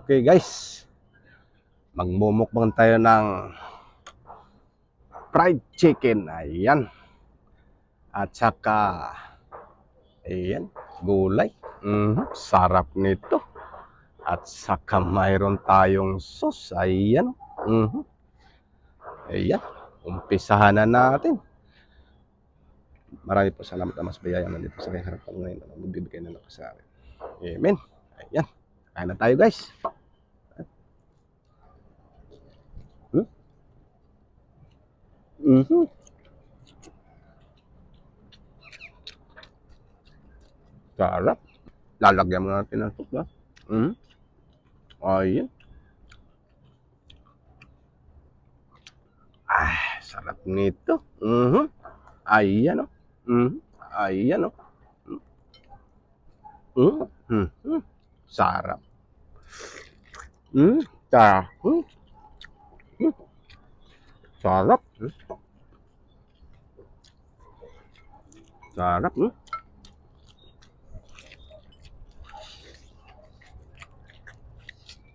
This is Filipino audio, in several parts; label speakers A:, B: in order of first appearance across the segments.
A: Okay guys, magmumukbang tayo ng fried chicken. Ayan. At saka, ayan, gulay. Sarap nito. At saka mayroon tayong sauce. Ayan. Ayan, umpisahan na natin. Marami po salamat na mas bayayang nandito sa harapan ngayon. Magbibigay na lang sa akin. Amen. Ayan, kain na tayo guys. Sarap. Lalagyan mo natin ng sauce, ba? Ayan. Sarap nito. Ayan, oh. Ayan, oh. Sarap. Sarap. Sarap. Sarap.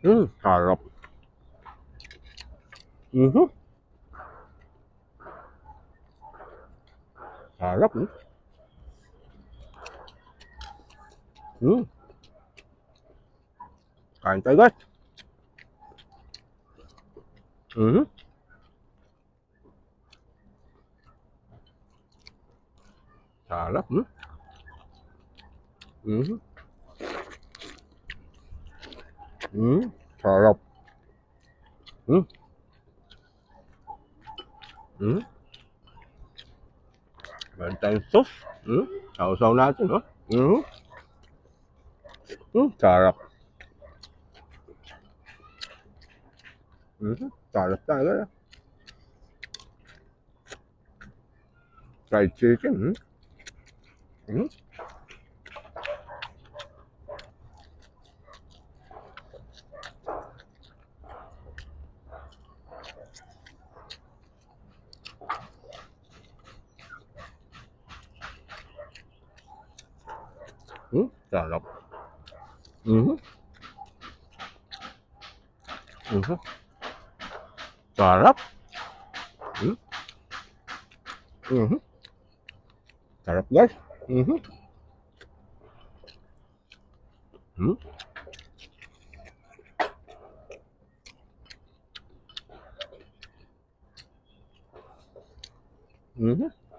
A: Sarap. Sarap. Kain tayo guys. Sarap. Sarap. Meron tayong sauce. Sausaw natin, oh. Sarap. Sarap talaga. Fried chicken. Sarap. Sarap. Sarap guys.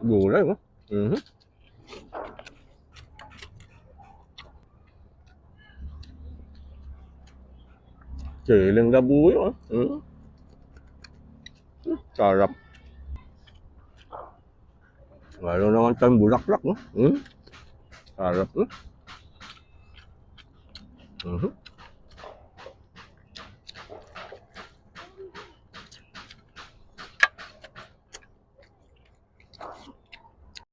A: Gulay, oh. Siling labuyo, oh. Sarap. Meron naman tayong bulaklak, no? Sarap,